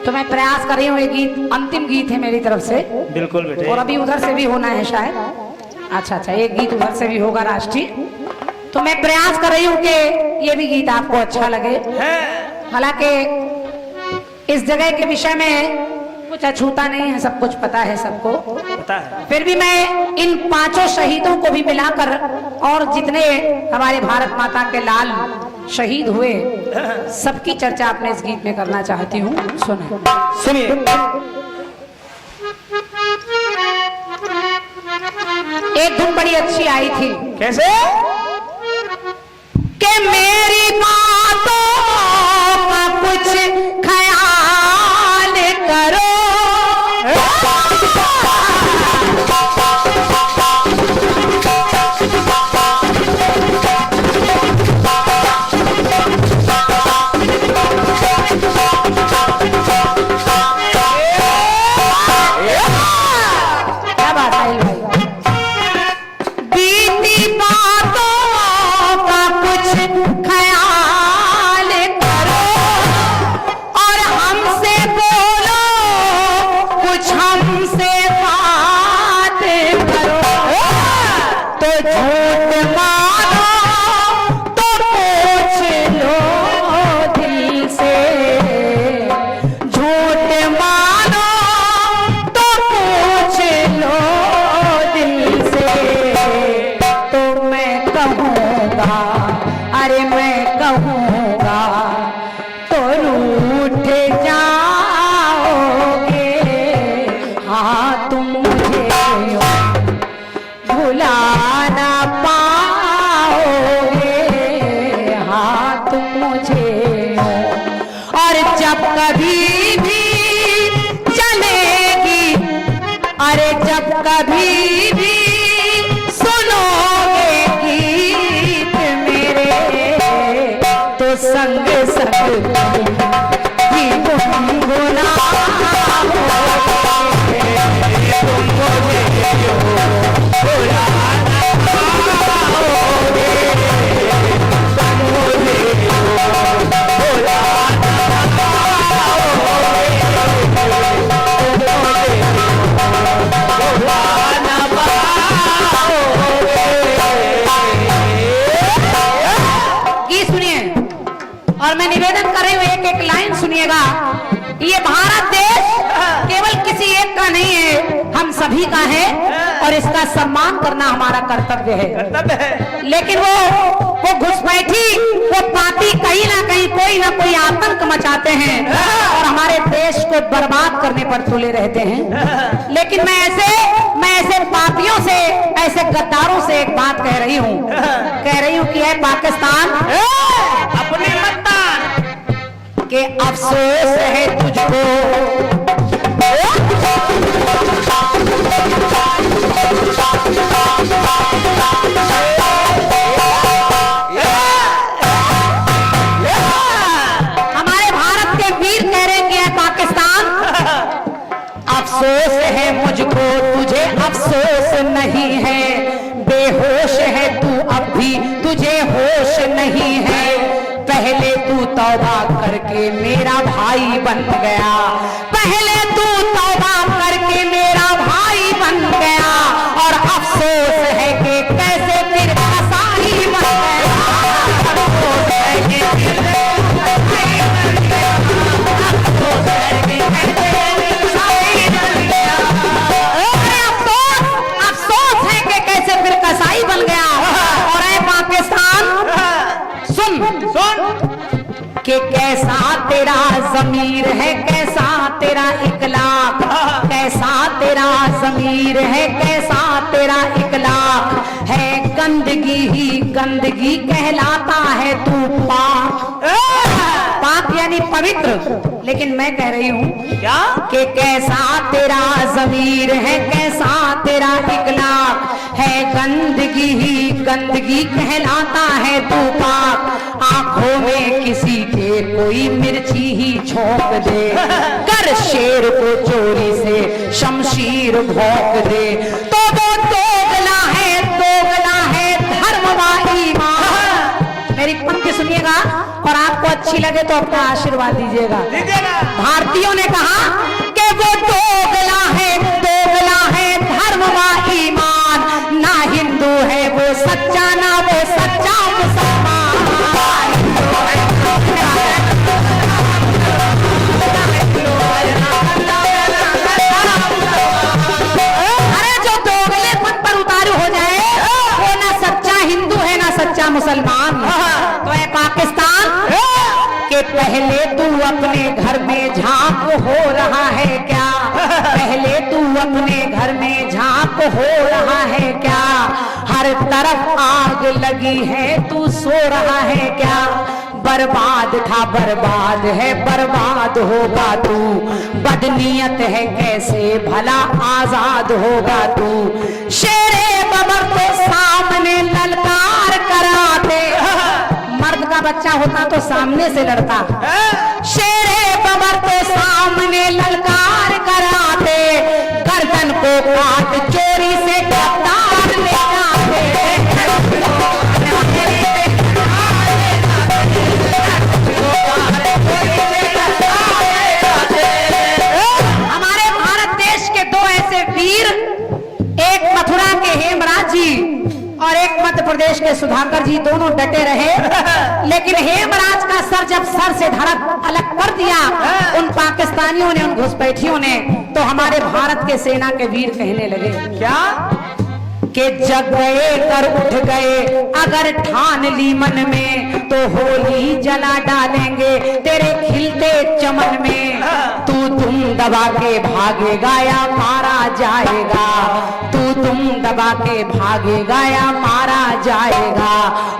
तो मैं प्रयास कर रही हूँ, ये गीत अंतिम गीत है मेरी तरफ से। बिल्कुल बेटे। और अभी उधर से भी होना है शायद। अच्छा, एक गीत उधर से भी होगा राष्ट्रीय। तो मैं प्रयास कर रही हूँ कि ये भी गीत आपको अच्छा लगे। हालांकि इस जगह के विषय में कुछ अछूता नहीं है, सब कुछ पता है सबको, पता है। फिर भी मैं इन 5 शहीदों को भी मिलाकर और जितने हमारे भारत माता के लाल शहीद हुए सबकी चर्चा अपने इस गीत में करना चाहती हूँ। सुनिए। एक धुन बड़ी अच्छी आई थी। कैसे? कि मेरी बातों का कुछ ख्याल करो, कभी भी चलेगी, अरे जब कभी भी सुनोगे गीत मेरे, तो संग संग ही गुनगुना और मैं निवेदन कर रही हूँ, एक एक लाइन सुनिएगा। ये भारत देश केवल किसी एक का नहीं है, हम सभी का है और इसका सम्मान करना हमारा कर्तव्य है। लेकिन वो घुसपैठी, वो पापी कहीं ना कोई आतंक मचाते हैं और हमारे देश को बर्बाद करने पर तुले रहते हैं। लेकिन मैं ऐसे पापियों से, ऐसे गद्दारों से एक बात कह रही हूँ कि है पाकिस्तान, अपने के अफसोस है तुझको, हमारे भारत के वीर कह रहे कि पाकिस्तान, अफसोस है मुझको तुझे अफसोस नहीं है, बेहोश है तू अब भी तुझे होश नहीं है, पहले तू तौबा करके मेरा भाई बन गया, पहले तू तौबा करके मेरा भाई बन गया, और अफसोस है कि कैसे फिर कसाई बन गया, अफसोस है कि अफसोस है कि कैसे फिर कसाई बन गया। और ऐ पाकिस्तान सुन कि कैसा तेरा ज़मीर है, कैसा तेरा इखलाक, कैसा तेरा ज़मीर है, कैसा तेरा इखलाक है, गंदगी ही गंदगी कहलाता है तू पाक, पाक यानी पवित्र। लेकिन मैं कह रही हूँ क्या कि कैसा तेरा ज़मीर है, कैसा तेरा इखलाक है, गंदगी ही गंदगी कहलाता है तू पाक, आंखों में किसी के कोई मिर्ची ही झोंक दे, कर शेर को चोरी से शमशीर भोंक दे, तो वो दोगला है धर्म व ईमान। मेरी पंक्ति सुनिएगा, और आपको अच्छी लगे तो अपना आशीर्वाद दीजिएगा। दीजिएगा। भारतीयों ने कहा कि वो दोगला है धर्म व ईमान, ना हिंदू है वो सच्चा, ना वो सच्चा मुसलमान। अरे जो दोगलेपन पर उतारू हो जाए वो ना सच्चा हिंदू है ना सच्चा मुसलमान। तो है पाकिस्तान के पहले तू अपने घर में झांक, हो रहा है क्या? पहले तू अपने घर में झांक, हो रहा है क्या? हर तरफ आग लगी है, तू सो रहा है क्या? बर्बाद था बर्बाद है, बर्बाद होगा तू। बदनीयत है कैसे भला आजाद होगा तू। शेरे बबर तो सामने ललकार कराते, मर्द का बच्चा होता तो सामने से लड़ता। शेरे बबर तो सामने ललकार कराते, गर्दन को काट चोरी से कप्तान ले जाते। हमारे भारत देश के दो ऐसे वीर, एक मथुरा के हेमराज जी और एक मध्य प्रदेश के सुधाकर जी, दोनों डटे रहे। लेकिन हेमराज का सर जब सर से धड़क अलग कर दिया उन पाकिस्तानियों ने, उन घुसपैठियों ने, तो हमारे भारत के सेना के वीर कहने लगे क्या कि जग गए कर उठ गए, अगर ठान ली मन में तो होली जला डालेंगे तेरे खिलते चमन में। तू तुम दबा के भागेगा या मारा जाएगा, तू तुम दबा के भागेगा या मारा जाएगा,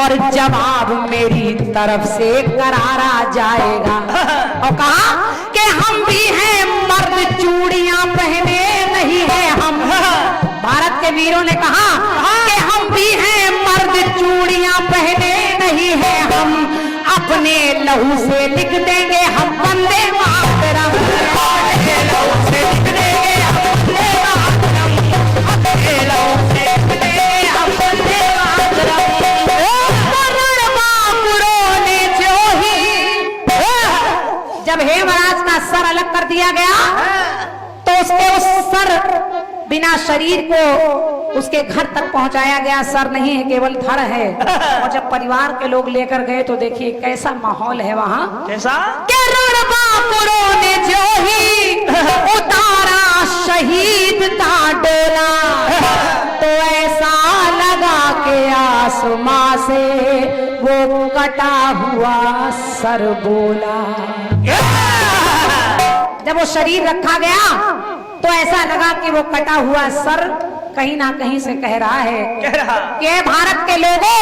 और जवाब मेरी तरफ से करारा जाएगा। और कहा कि हम भी हैं मर्द, चूड़ियां पहने नहीं है हम। भारत के वीरों ने कहा कि हम भी हैं मर्द, चूड़ियां पहने नहीं है हम। अपने लहू से लिख देंगे हम वंदे मातरम, अपने लहू से लिख देंगे हम वंदे मातरम, अपने लहू से लिख देंगे हम वंदे मातरम। रणबांकुरों ने जो ही, जब हेमराज का सर अलग कर दिया गया तो उसके उस सर बिना शरीर को उसके घर तक पहुंचाया गया। सर नहीं है, केवल धड़ है। और जब परिवार के लोग लेकर गए तो देखिए कैसा माहौल है वहां। कैसा? के रणबांकुरों ने जो ही उतारा शहीद का डोला, तो ऐसा लगा के आसमां से वो कटा हुआ सर बोला। जब वो शरीर रखा गया तो ऐसा लगा कि वो कटा हुआ सर कहीं ना कहीं से कह रहा है कि भारत के लोगों,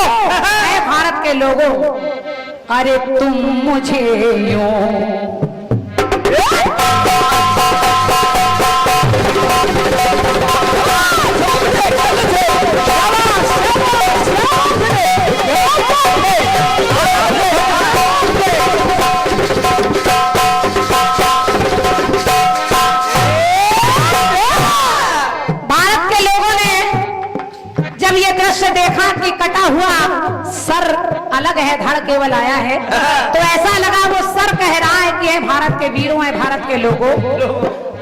भारत के लोगों, अरे तुम मुझे यूं देखा कि कटा हुआ सर अलग है, धड़ केवल आया है, तो ऐसा लगा वो सर कह रहा है कि भारत के वीरों, है भारत के लोगों,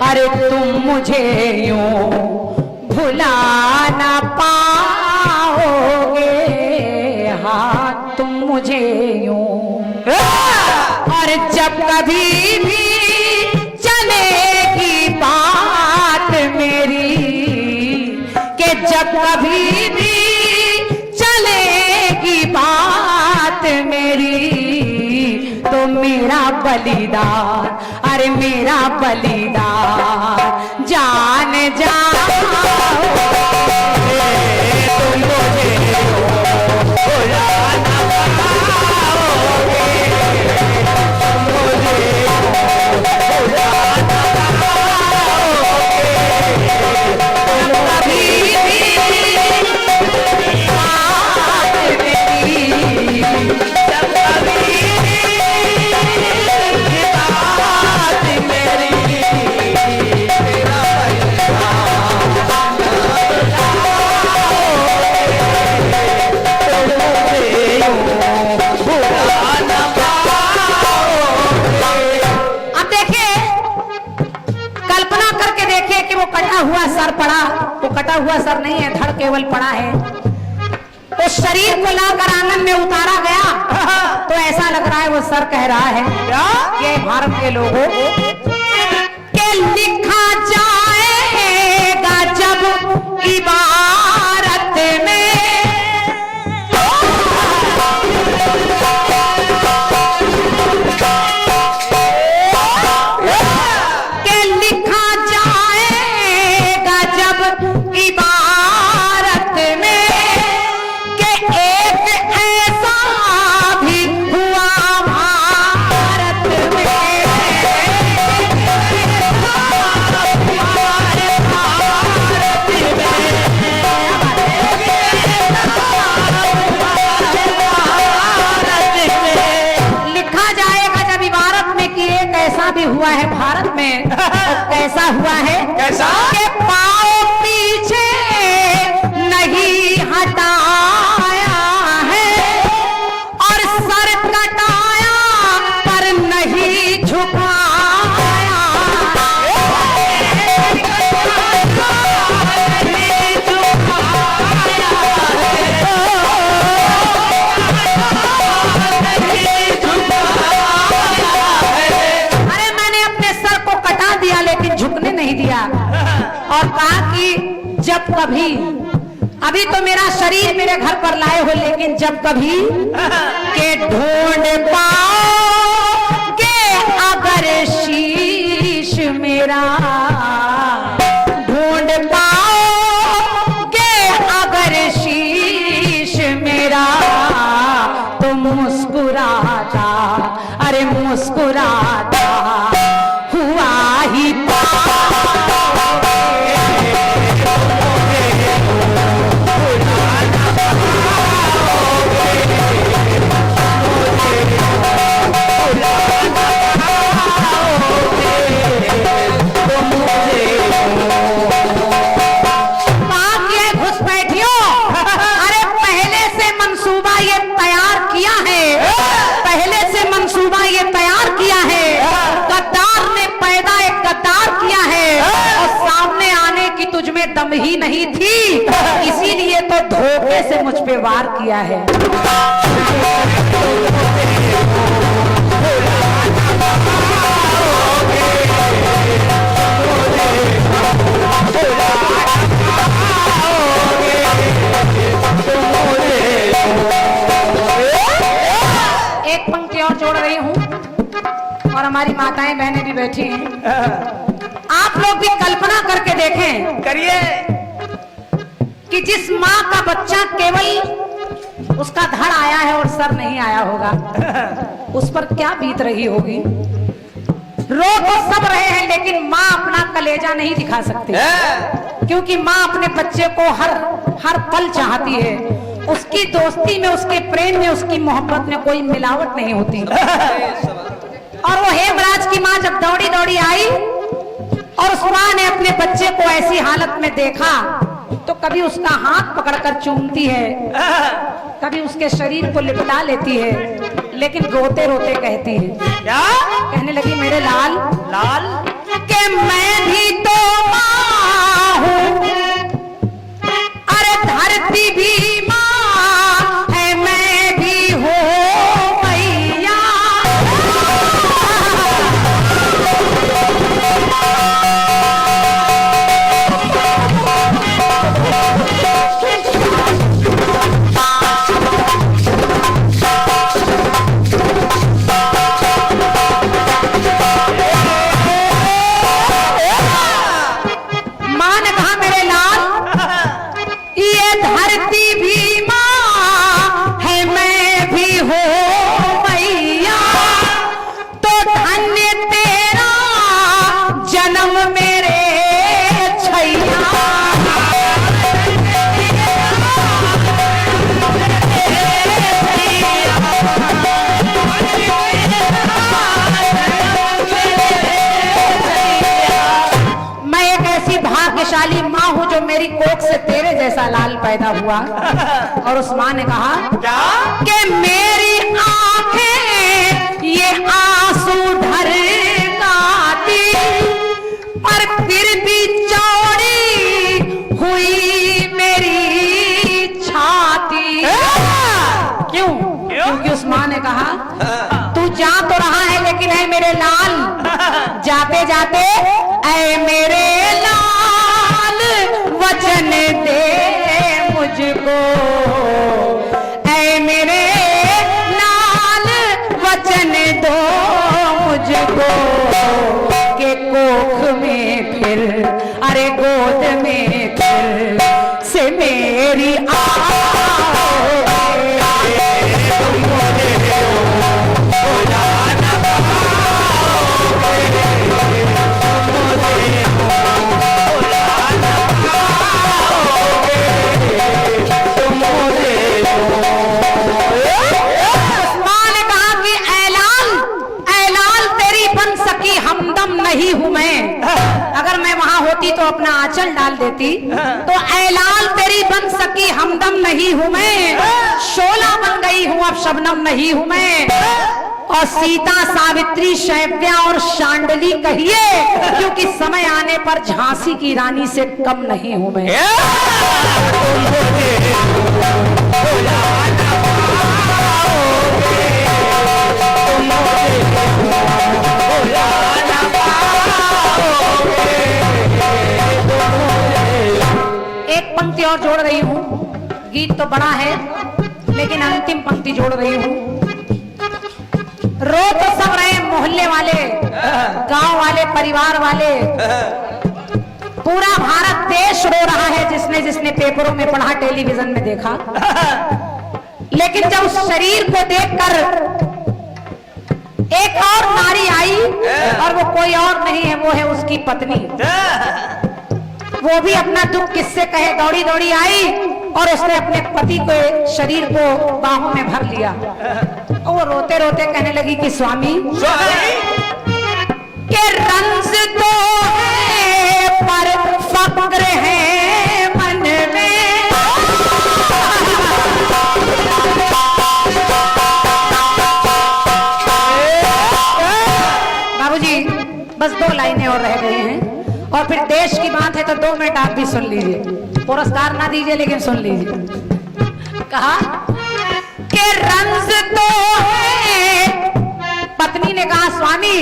अरे तुम मुझे यूं भुला ना पाओगे, हाँ तुम मुझे यूं, और जब कभी भी चलेगी बात मेरी, कि जब कभी भी बात मेरी, तो मेरा बलिदान, अरे मेरा बलिदान जान जाओ, तुम मुझे भुला ना पाओगे, मुझे भुला ना पाओगे, कभी भी पड़ा, वो कटा हुआ सर नहीं है, धड़ केवल पड़ा है। उस शरीर को लाकर आंगन में उतारा गया तो ऐसा लग रहा है वो सर कह रहा है कि भारत के लोगों के लिखा जाएगा जब इबारत में हुआ है भारत में। कैसा हुआ है? कैसा? के पाँव पीछे नहीं हटाया है और सर कटाया पर नहीं झुकाया। लेकिन झुकने नहीं दिया और कहा कि जब कभी, अभी तो मेरा शरीर मेरे घर पर लाए हो, लेकिन जब कभी के ढूंढ पाओगे अगर शीश मेरा, ढूंढ पाओगे अगर शीश मेरा तो मुस्कुराता, अरे मुस्कुराता हुआ ही घुस बैठियो। अरे पहले से मंसूबा ये तैयार किया है, पहले से मंसूबा ये तैयार किया है। गद्दार ने पैदा एक गद्दार किया है और सामने आने की तुझमें दम ही नहीं थी, इसीलिए तो धोखे से मुझ पे वार किया है। एक पंक्ति और जोड़ रही हूँ और हमारी माताएं बहनें भी बैठी हैं। आप लोग भी कल्पना करके देखें, करिए, कि जिस माँ का बच्चा केवल उसका धड़ आया है और सर नहीं आया होगा, उस पर क्या बीत रही होगी। रो तो सब रहे हैं लेकिन माँ अपना कलेजा नहीं दिखा सकती, क्योंकि माँ अपने बच्चे को हर पल चाहती है। उसकी दोस्ती में, उसके प्रेम में, उसकी मोहब्बत में कोई मिलावट नहीं होती। और वो हेमराज की माँ जब दौड़ी दौड़ी आई और उस माँ ने अपने बच्चे को ऐसी हालत में देखा तो कभी उसका हाथ पकड़कर चूमती है, कभी उसके शरीर को लिपटा लेती है, लेकिन रोते रोते कहती है, क्या कहने लगी, मेरे लाल लाल के मैं भी तो माँ हूँ, अरे धरती भी माँ है, मैं भी हूँ मैया। माँ ने कहा, मेरे लाल ये धरती भी माँ है, मैं भी हूँ मैया, तो धन्य तेरा जन्म मेरे छैया। मैं एक ऐसी भाग्यशाली माँ हूँ जो मेरी कोख से तेरे जैसा लाल पैदा हुआ। और उस माँ ने कहा क्या कि मेरी आंखें ये आंसू ढर गाती, पर फिर भी चौड़ी लेकिन है मेरे लाल, जाते जाते ऐ मेरे लाल वचन दे मुझको, ऐ मेरे लाल वचन दो मुझको, के कोख में फिर अरे गोद में फिर से मेरी नहीं हूं मैं, अगर मैं वहां होती तो अपना आंचल डाल देती, तो ऐलान तेरी बन सकी हमदम नहीं हूं मैं, शोला बन गई हूं अब शबनम नहीं हूं मैं, और सीता सावित्री शैव्या और शांडली कहिए, क्योंकि समय आने पर झांसी की रानी से कम नहीं हूं मैं। पंक्ति और जोड़ रही हूँ, गीत तो बड़ा है लेकिन अंतिम पंक्ति जोड़ रही हूँ। रो तो सब रहे मोहल्ले वाले, गांव वाले, परिवार वाले, पूरा भारत देश रो रहा है जिसने जिसने पेपरों में पढ़ा, टेलीविजन में देखा, लेकिन जब उस शरीर को देखकर एक और नारी आई, और वो कोई और नहीं है, वो है उसकी पत्नी, वो भी अपना दुख किससे कहे, दौड़ी दौड़ी आई और उसने अपने पति को शरीर को बाहों में भर लिया, और वो रोते रोते कहने लगी कि स्वामी के रंज तो है पर फक्र है मन में, बाबूजी बस 2 लाइनें और रह गई हैं, और फिर देश की बात है तो 2 मिनट आप भी सुन लीजिए, पुरस्कार ना दीजिए लेकिन सुन लीजिए। कहा कि रंज तो है, पत्नी ने कहा स्वामी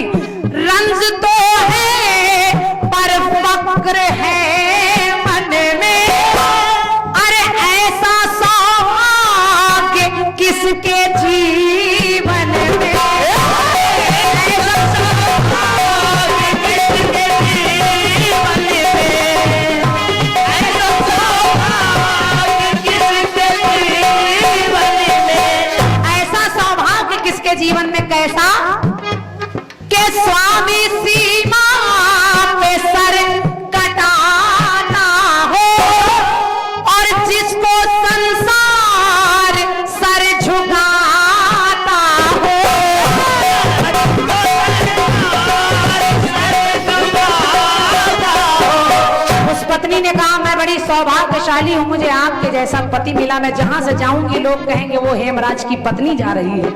रंज तो है पर फक्र है मन में, अरे ऐसा सौभाग्य किसके जीवन में, जीवन में कैसा के स्वामी सीमा पे सर कटाना हो, और जिसको संसार सर झुकाता हो, उस पत्नी ने कहा मैं बड़ी सौभाग्यशाली हूं, मुझे आपके जैसा पति मिला, मैं जहां से जाऊंगी लोग कहेंगे वो हेमराज की पत्नी जा रही है।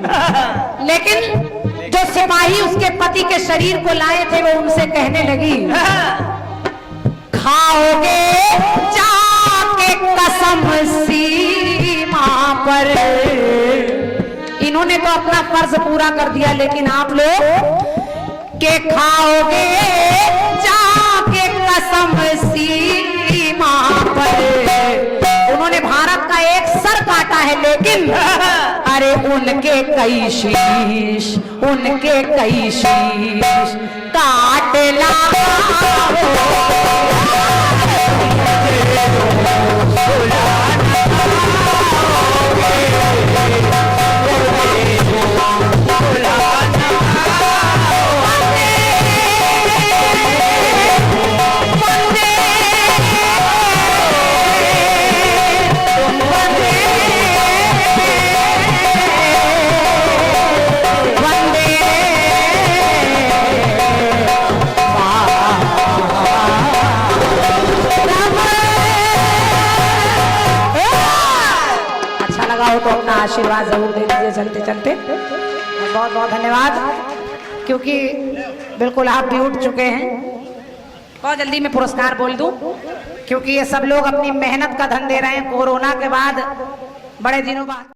लेकिन जो सिपाही उसके पति के शरीर को लाए थे वो उनसे कहने लगी खाओगे जाके कसम सीमा पर, इन्होंने तो अपना फर्ज पूरा कर दिया, लेकिन आप लोग के खाओगे जाके कसम सीमा पर, उन्होंने भारत का एक सर काटा है, लेकिन अरे उनके कई शीश, उनके कई शीश काट ला तो अपना आशीर्वाद जरूर दे दीजिए चलते चलते। बहुत बहुत धन्यवाद, क्योंकि बिल्कुल आप भी उठ चुके हैं। बहुत जल्दी मैं पुरस्कार बोल दूं, क्योंकि ये सब लोग अपनी मेहनत का धन दे रहे हैं। कोरोना के बाद बड़े दिनों बाद